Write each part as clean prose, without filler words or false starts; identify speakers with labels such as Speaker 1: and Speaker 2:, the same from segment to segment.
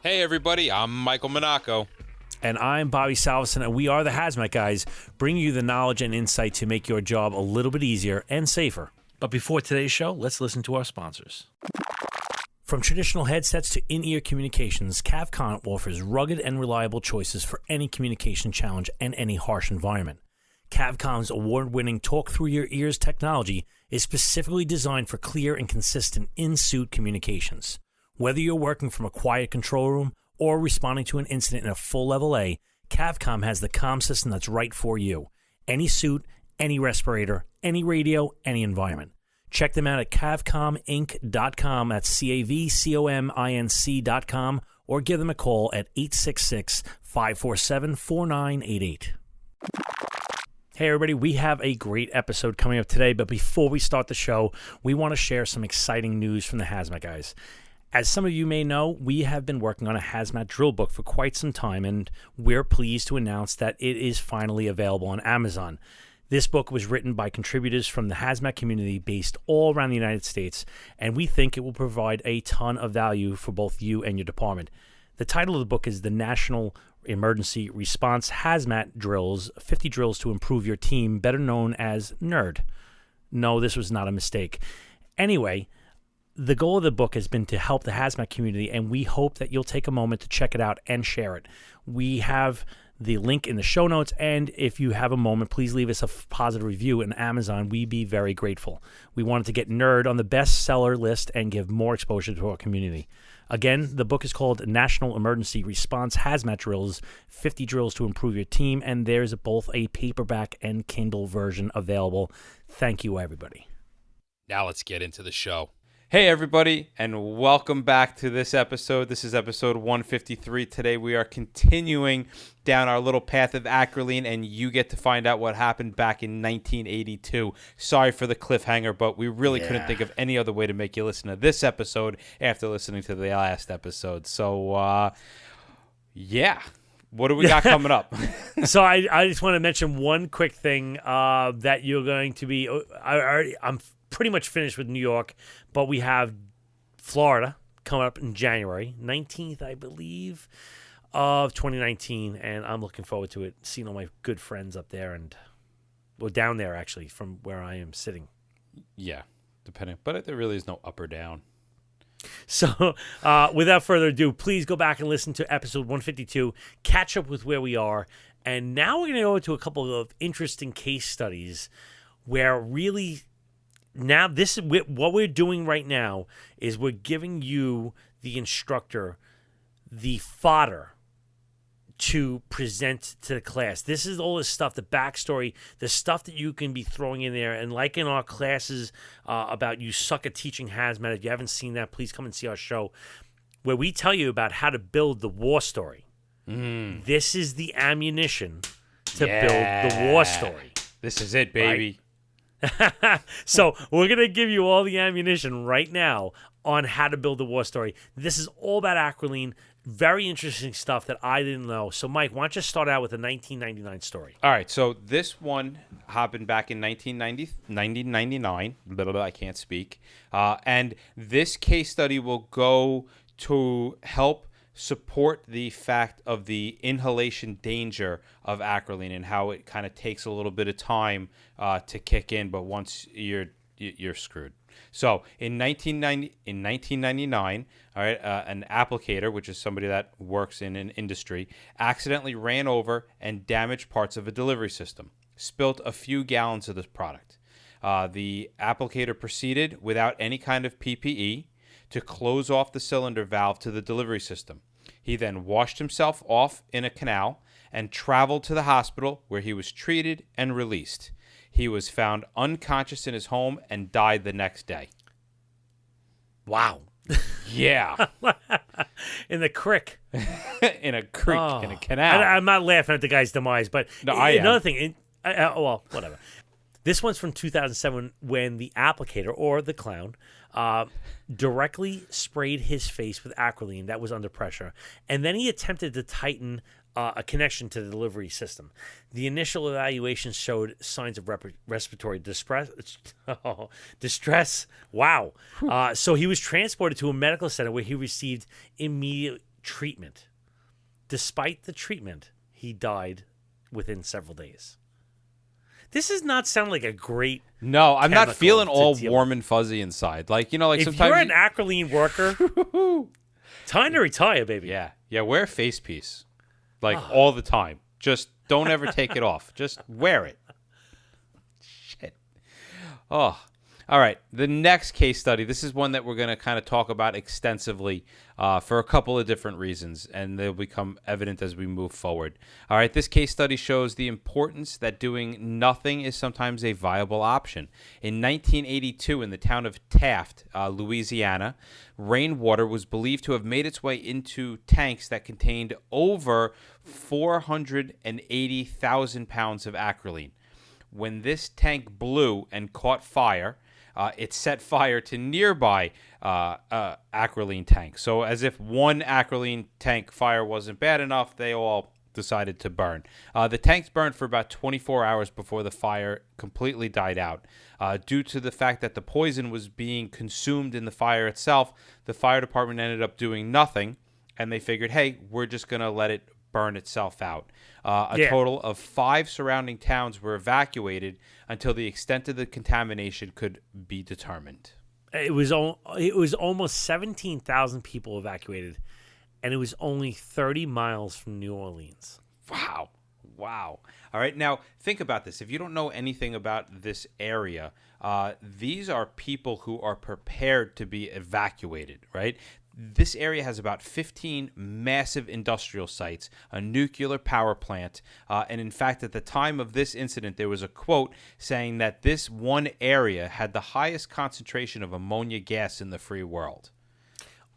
Speaker 1: Hey everybody, I'm Michael Monaco.
Speaker 2: And I'm Bobby Salvosen, and we are the Hazmat Guys, bringing you the knowledge and insight to make your job a little bit easier and safer. But before today's show, let's listen to our sponsors. From traditional headsets to in-ear communications, Cavcon offers rugged and reliable choices for any communication challenge and any harsh environment. Cavcon's award-winning Talk Through Your Ears technology is specifically designed for clear and consistent in-suit communications. Whether you're working from a quiet control room or responding to an incident in a full level A, Cavcom has the comm system that's right for you. Any suit, any respirator, any radio, any environment. Check them out at cavcominc.com, that's CAVCOMINC.com, or give them a call at 866-547-4988. Hey everybody, we have a great episode coming up today, but before we start the show, we want to share some exciting news from the Hazmat Guys. As some of you may know, we have been working on a hazmat drill book for quite some time, and we're pleased to announce that it is finally available on Amazon. This book was written by contributors from the hazmat community based all around the United States, and we think it will provide a ton of value for both you and your department. The title of the book is The National Emergency Response Hazmat Drills, 50 Drills to Improve Your Team, better known as NERD. No, this was not a mistake. Anyway, the goal of the book has been to help the hazmat community, and we hope that you'll take a moment to check it out and share it. We have the link in the show notes, and if you have a moment, please leave us a positive review in Amazon. We'd be very grateful. We wanted to get NERD on the bestseller list and give more exposure to our community. Again, the book is called National Emergency Response Hazmat Drills, 50 Drills to Improve Your Team, and there's both a paperback and Kindle version available. Thank you, everybody.
Speaker 1: Now let's get into the show. Hey everybody, and welcome back to this episode. This is episode 153. Today we are continuing down our little path of Acrolein, and you get to find out what happened back in 1982. Sorry for the cliffhanger, but we really couldn't think of any other way to make you listen to this episode after listening to the last episode. So, what do we got coming up?
Speaker 2: So I just want to mention one quick thing that you're going to be. I'm pretty much finished with New York, but we have Florida coming up in January 19th, I believe, of 2019, and I'm looking forward to it, seeing all my good friends up there, and well, down there actually from where I am sitting.
Speaker 1: Yeah, depending, but there really is no up or down.
Speaker 2: So without further ado, please go back and listen to episode 152, catch up with where we are, and now we're going to go into a couple of interesting case studies where really now this is what we're doing right now is we're giving you, the instructor, the fodder to present to the class. This is all the stuff, the backstory, the stuff that you can be throwing in there. And like in our classes about You Suck at Teaching Hazmat, if you haven't seen that, please come and see our show where we tell you about how to build the war story. This is the ammunition to build the war story.
Speaker 1: This is it, baby.
Speaker 2: Right? So we're going to give you all the ammunition right now on how to build the war story. This is all about Acrolein. Very interesting stuff that I didn't know. So, Mike, why don't you start out with a 1999 story?
Speaker 1: All right, so this one happened back in 1999. Blah, blah, blah, I can't speak. And this case study will go to help support the fact of the inhalation danger of Acrolein and how it kind of takes a little bit of time to kick in, but once you're screwed. So in 1999, all right, an applicator, which is somebody that works in an industry, accidentally ran over and damaged parts of a delivery system, spilt a few gallons of this product. The applicator proceeded without any kind of PPE to close off the cylinder valve to the delivery system. He then washed himself off in a canal and traveled to the hospital where he was treated and released. He was found unconscious in his home and died the next day.
Speaker 2: Wow.
Speaker 1: Yeah.
Speaker 2: In the creek.
Speaker 1: In a creek, in a canal.
Speaker 2: I'm not laughing at the guy's demise, but
Speaker 1: no, I am.
Speaker 2: Another thing, well, whatever. This one's from 2007 when the applicator, or the clown, directly sprayed his face with Acrolein that was under pressure, and then he attempted to tighten a connection to the delivery system. The initial evaluation showed signs of respiratory distress. Wow. So he was transported to a medical center where he received immediate treatment. Despite the treatment, he died within several days. This does not sound like a great.
Speaker 1: No, I'm not feeling all warm
Speaker 2: with.
Speaker 1: and fuzzy inside. Like, like
Speaker 2: if
Speaker 1: sometimes
Speaker 2: you're an Acrolein worker, time to retire, baby.
Speaker 1: Yeah, wear a face piece, like all the time. Just don't ever take it off. Just wear it. Shit. Oh. All right, the next case study, this is one that we're going to kind of talk about extensively for a couple of different reasons, and they'll become evident as we move forward. All right, this case study shows the importance that doing nothing is sometimes a viable option. In 1982, in the town of Taft, Louisiana, rainwater was believed to have made its way into tanks that contained over 480,000 pounds of acrolein. When this tank blew and caught fire, it set fire to nearby acrolein tanks. So as if one acrolein tank fire wasn't bad enough, they all decided to burn. The tanks burned for about 24 hours before the fire completely died out. Due to the fact that the poison was being consumed in the fire itself, the fire department ended up doing nothing, and they figured, hey, we're just going to let it burn itself out. Total of 5 surrounding towns were evacuated until the extent of the contamination could be determined.
Speaker 2: It was almost 17,000 people evacuated, and it was only 30 miles from New Orleans.
Speaker 1: Wow. All right, now think about this. If you don't know anything about this area, these are people who are prepared to be evacuated, right? This area has about 15 massive industrial sites, a nuclear power plant, and in fact, at the time of this incident, there was a quote saying that this one area had the highest concentration of ammonia gas in the free world.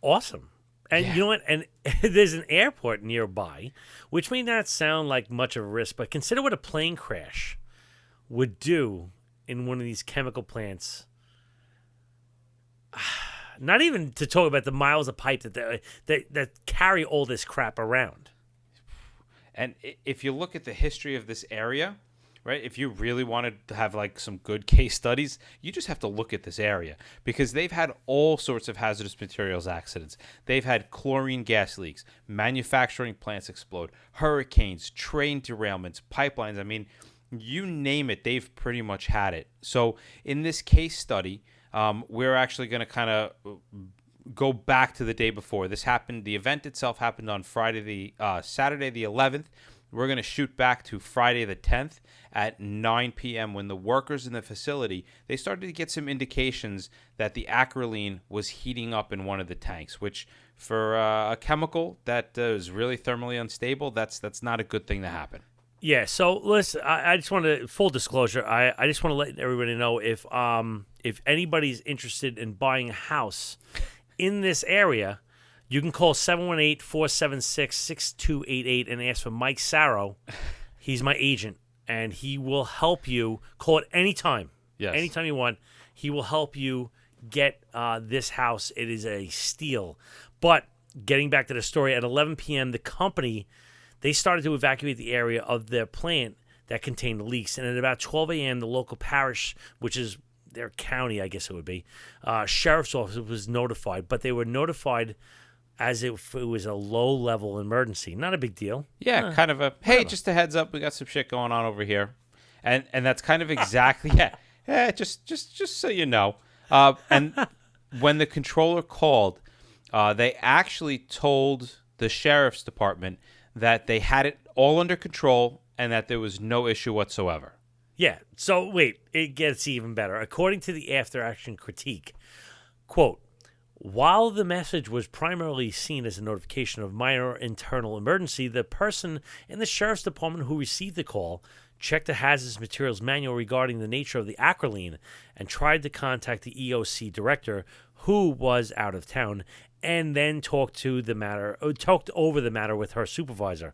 Speaker 2: Awesome. And you know what? And there's an airport nearby, which may not sound like much of a risk, but consider what a plane crash would do in one of these chemical plants. Not even to talk about the miles of pipe that carry all this crap around.
Speaker 1: And if you look at the history of this area, right, if you really wanted to have like some good case studies, you just have to look at this area because they've had all sorts of hazardous materials accidents. They've had chlorine gas leaks, manufacturing plants explode, hurricanes, train derailments, pipelines. I mean, you name it, they've pretty much had it. So in this case study, we're actually going to kind of go back to the day before. This happened. The event itself happened on Saturday the 11th. We're going to shoot back to Friday the 10th at 9 p.m. when the workers in the facility, they started to get some indications that the acrolein was heating up in one of the tanks, which for a chemical that is really thermally unstable, that's not a good thing to happen.
Speaker 2: Yeah, so listen, I just want to, full disclosure, I just want to let everybody know if anybody's interested in buying a house in this area, you can call 718-476-6288 and ask for Mike Sarro. He's my agent, and he will help you. Call it anytime.
Speaker 1: Yes.
Speaker 2: Anytime you want. He will help you get this house. It is a steal. But getting back to the story, at 11 p.m., the company, they started to evacuate the area of their plant that contained leaks. And at about 12 a.m., the local parish, which is their county, I guess it would be, sheriff's office was notified. But they were notified as if it was a low-level emergency. Not a big deal.
Speaker 1: Yeah, kind of a, hey, whatever. Just a heads up, we got some shit going on over here. And that's kind of exactly, just so you know. And when the controller called, they actually told the sheriff's department that they had it all under control and that there was no issue whatsoever.
Speaker 2: Yeah, so wait, it gets even better. According to the after-action critique, quote, while the message was primarily seen as a notification of minor internal emergency, the person in the sheriff's department who received the call checked the hazardous materials manual regarding the nature of the acrolein and tried to contact the EOC director, who was out of town, and then talked over the matter with her supervisor.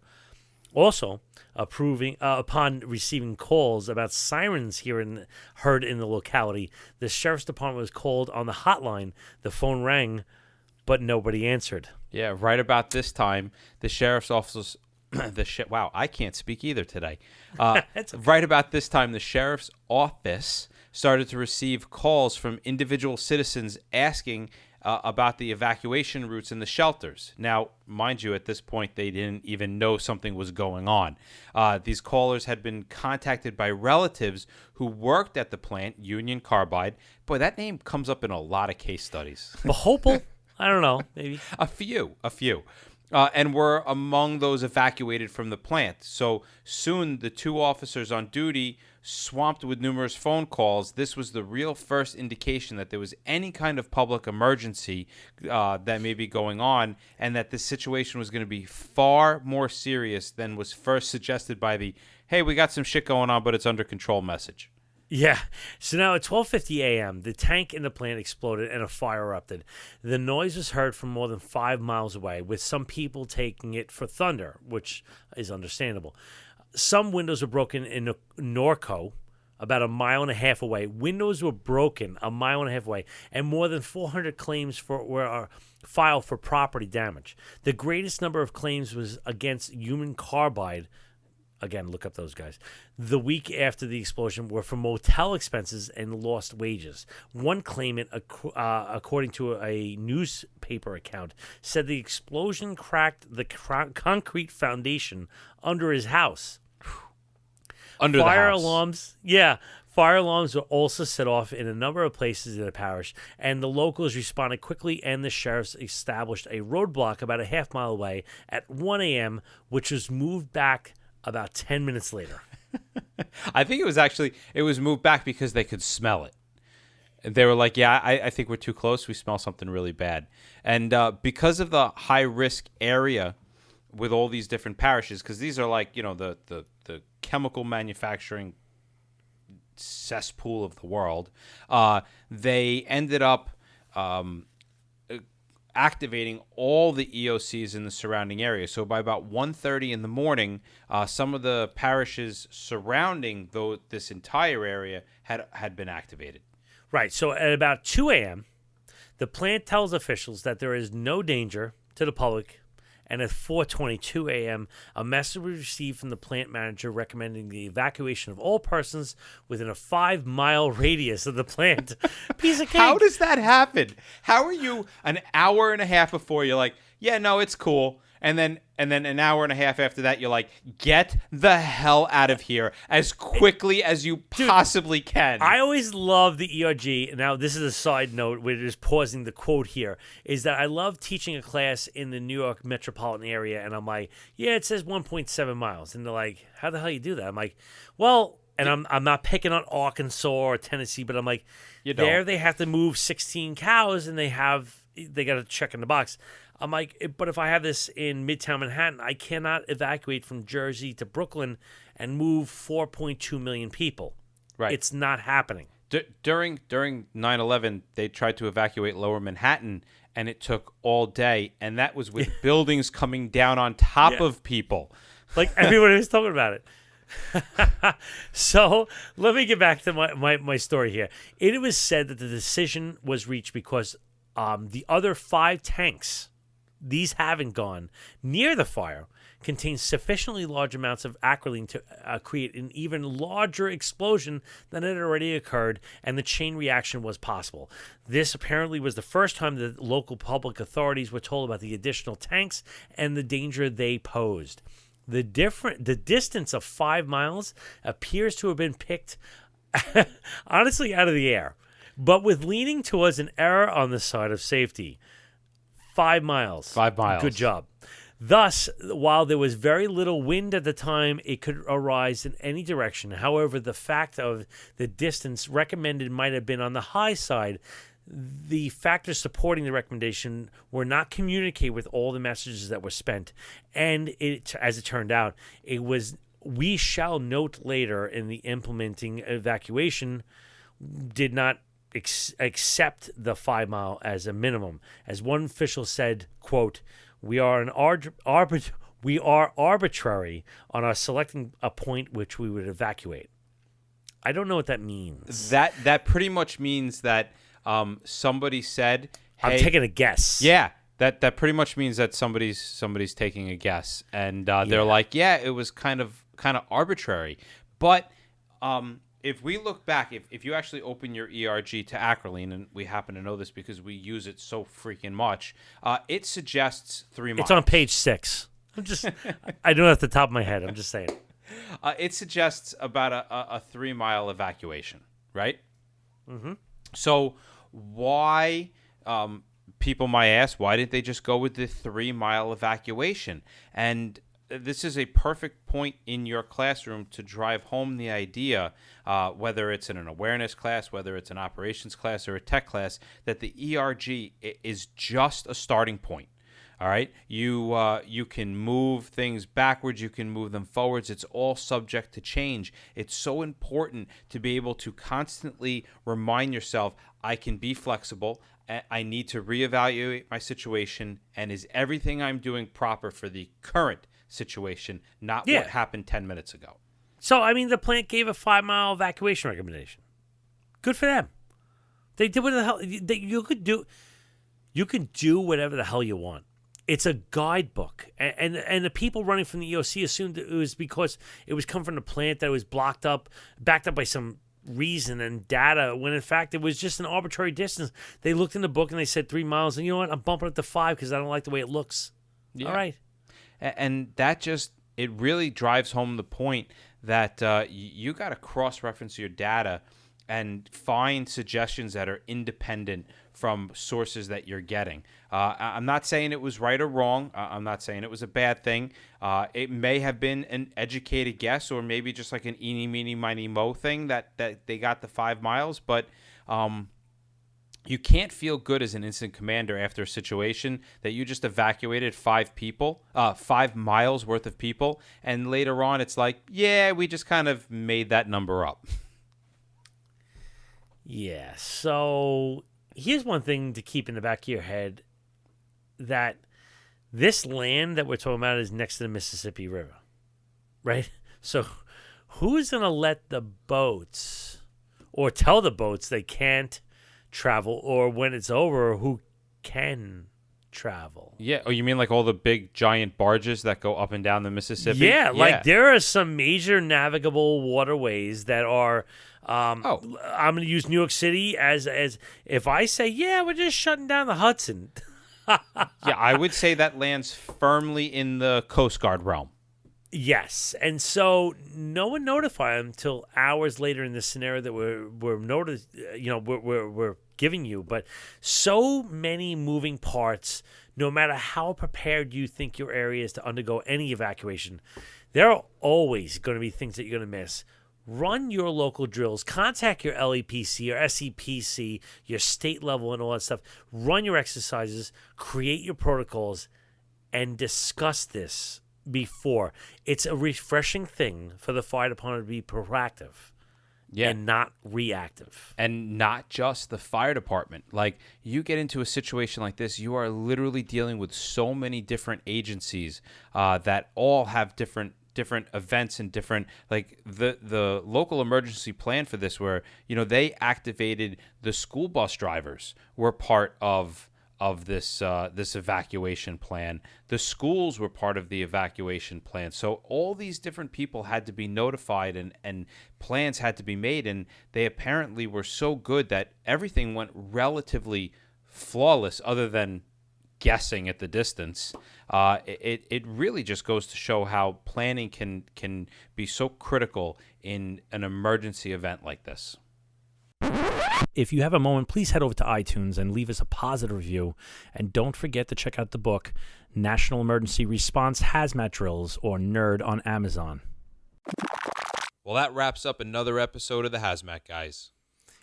Speaker 2: Also, upon receiving calls about sirens heard in the locality, the sheriff's department was called on the hotline. The phone rang, but nobody answered.
Speaker 1: Yeah, right about this time, the sheriff's office. Wow, I can't speak either today.
Speaker 2: Okay.
Speaker 1: Right about this time, the sheriff's office started to receive calls from individual citizens asking about the evacuation routes and the shelters. Now, mind you, at this point, they didn't even know something was going on. These callers had been contacted by relatives who worked at the plant, Union Carbide. Boy, that name comes up in a lot of case studies.
Speaker 2: Bahopal? I don't know, maybe.
Speaker 1: A few. And were among those evacuated from the plant. So soon, the 2 officers on duty, swamped with numerous phone calls, this was the real first indication that there was any kind of public emergency that may be going on, and that this situation was going to be far more serious than was first suggested by the, hey, we got some shit going on, but it's under control message.
Speaker 2: Yeah. So now at 12:50 a.m., the tank in the plant exploded and a fire erupted. The noise was heard from more than 5 miles away, with some people taking it for thunder, which is understandable. Some windows were broken in Norco, about 1.5 miles away. Windows were broken 1.5 miles away, and more than 400 claims were filed for property damage. The greatest number of claims was against Union Carbide. Again, look up those guys. The week after the explosion were for motel expenses and lost wages. One claimant, according to a newspaper account, said the explosion cracked the concrete foundation under his house.
Speaker 1: Under
Speaker 2: fire
Speaker 1: the house.
Speaker 2: Alarms, yeah. Fire alarms were also set off in a number of places in the parish, and the locals responded quickly, and the sheriffs established a roadblock about 0.5 mile away at 1 a.m., which was moved back about 10 minutes later.
Speaker 1: I think it was moved back because they could smell it. And they were like, yeah, I think we're too close. We smell something really bad. And because of the high-risk area with all these different parishes, because these are like, the chemical manufacturing cesspool of the world, they ended up activating all the EOCs in the surrounding area. So by about 1:30 in the morning, some of the parishes surrounding this entire area had been activated.
Speaker 2: Right. So at about 2 a.m., the plant tells officials that there is no danger to the public. And at 4:22 a.m., a message was received from the plant manager recommending the evacuation of all persons within a 5-mile radius of the plant. Piece of cake.
Speaker 1: How does that happen? How are you an hour and a half before you're like, yeah, no, it's cool. And then an hour and a half after that, you're like, get the hell out of here as quickly as you possibly can.
Speaker 2: I always love the ERG. Now, this is a side note. We're just pausing the quote here. Is that I love teaching a class in the New York metropolitan area. And I'm like, yeah, it says 1.7 miles. And they're like, how the hell you do that? I'm like, well, and I'm not picking on Arkansas or Tennessee, but I'm like, there they have to move 16 cows and they got to check in the box. I'm like, but if I have this in Midtown Manhattan, I cannot evacuate from Jersey to Brooklyn and move 4.2 million people.
Speaker 1: Right.
Speaker 2: It's not happening.
Speaker 1: During 9/11, they tried to evacuate Lower Manhattan, and it took all day, and that was with buildings coming down on top of people.
Speaker 2: Like, everybody was talking about it. So let me get back to my story here. It was said that the decision was reached because the other 5 tanks, these haven't gone near the fire, contains sufficiently large amounts of acrolein to create an even larger explosion than had already occurred, and the chain reaction was possible. This apparently was the first time that local public authorities were told about the additional tanks and the danger they posed. The distance of 5 miles appears to have been picked, honestly, out of the air, but with leaning towards an error on the side of safety. 5 miles.
Speaker 1: 5 miles.
Speaker 2: Good job. Thus, while there was very little wind at the time, it could arise in any direction. However, the fact of the distance recommended might have been on the high side. The factors supporting the recommendation were not communicated with all the messages that were spent. And as it turned out, it was, we shall note later in the implementing evacuation, did not accept the 5 mile as a minimum. As one official said, quote, we are arbitrary on our selecting a point which we would evacuate. I don't know what that means.
Speaker 1: That pretty much means that somebody said, hey,
Speaker 2: I'm taking a guess.
Speaker 1: Yeah, that pretty much means that somebody's taking a guess, and they're like, yeah, it was kind of arbitrary, but if we look back, if you actually open your ERG to Acrolein, and we happen to know this because we use it so freaking much, it suggests 3 miles.
Speaker 2: It's on page 6. I don't know off the top of my head. I'm just saying.
Speaker 1: It suggests about a 3 mile evacuation, right?
Speaker 2: Mm-hmm.
Speaker 1: So why, people might ask, why didn't they just go with the 3 mile evacuation? And this is a perfect point in your classroom to drive home the idea, whether it's in an awareness class, whether it's an operations class or a tech class, that the ERG is just a starting point. All right, you can move things backwards, you can move them forwards. It's all subject to change. It's so important to be able to constantly remind yourself, I can be flexible. I need to reevaluate my situation, and is everything I'm doing proper for the current situation, not what happened 10 minutes ago.
Speaker 2: So, I mean, the plant gave a 5 mile evacuation recommendation. Good for them. They did what the hell you could do. You can do whatever the hell you want. It's a guidebook, and the people running from the EOC assumed it was because it was coming from the plant that was backed up by some reason and data, when in fact it was just an arbitrary distance. They looked in the book and they said 3 miles, and you know what? I'm bumping it to 5 because I don't like the way it looks. Yeah. All right.
Speaker 1: And that just, it really drives home the point that you got to cross-reference your data and find suggestions that are independent from sources that you're getting. I'm not saying it was right or wrong. I'm not saying it was a bad thing. It may have been an educated guess, or maybe just like an eeny, meeny, miny, mo thing that they got the 5 miles. But you can't feel good as an incident commander after a situation that you just evacuated 5 miles worth of people, and later on it's like, yeah, we just kind of made that number up.
Speaker 2: Yeah, so here's one thing to keep in the back of your head, that this land that we're talking about is next to the Mississippi River, right? So who's going to let the boats, or tell the boats they can't travel, or when it's over, who can travel?
Speaker 1: Yeah. Oh, you mean like all the big giant barges that go up and down the Mississippi?
Speaker 2: Yeah, like there are some major navigable waterways that are I'm going to use New York City as if I say, yeah, we're just shutting down the Hudson.
Speaker 1: Yeah, I would say that lands firmly in the Coast Guard realm.
Speaker 2: Yes, and so no one notified them until hours later in the scenario that we're giving you. But so many moving parts. No matter how prepared you think your area is to undergo any evacuation, there are always going to be things that you're going to miss. Run your local drills. Contact your LEPC, your SEPC, your state level, and all that stuff. Run your exercises. Create your protocols, and discuss this before. It's a refreshing thing for the fire department to be proactive, and not reactive.
Speaker 1: And not just the fire department. Like, you get into a situation like this, you are literally dealing with so many different agencies that all have different events and different, like the local emergency plan for this, where they activated the school bus drivers were part of this evacuation plan. The schools were part of the evacuation plan. So all these different people had to be notified, and plans had to be made, and they apparently were so good that everything went relatively flawless, other than guessing at the distance. It really just goes to show how planning can be so critical in an emergency event like this.
Speaker 2: If you have a moment, please head over to iTunes and leave us a positive review. And don't forget to check out the book, National Emergency Response Hazmat Drills, or NERD, on Amazon.
Speaker 1: Well, that wraps up another episode of the Hazmat Guys.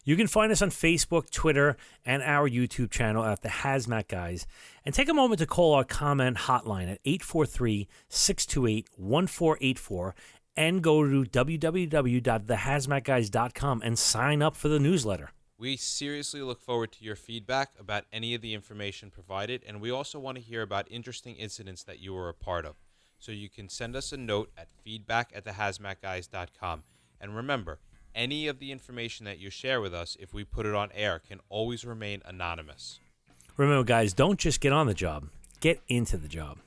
Speaker 2: You can find us on Facebook, Twitter, and our YouTube channel at The Hazmat Guys. And take a moment to call our comment hotline at 843-628-1484 and go to www.thehazmatguys.com and sign up for the newsletter.
Speaker 1: We seriously look forward to your feedback about any of the information provided, and we also want to hear about interesting incidents that you were a part of. So you can send us a note at feedback@thehazmatguys.com. And remember, any of the information that you share with us, if we put it on air, can always remain anonymous.
Speaker 2: Remember, guys, don't just get on the job. Get into the job.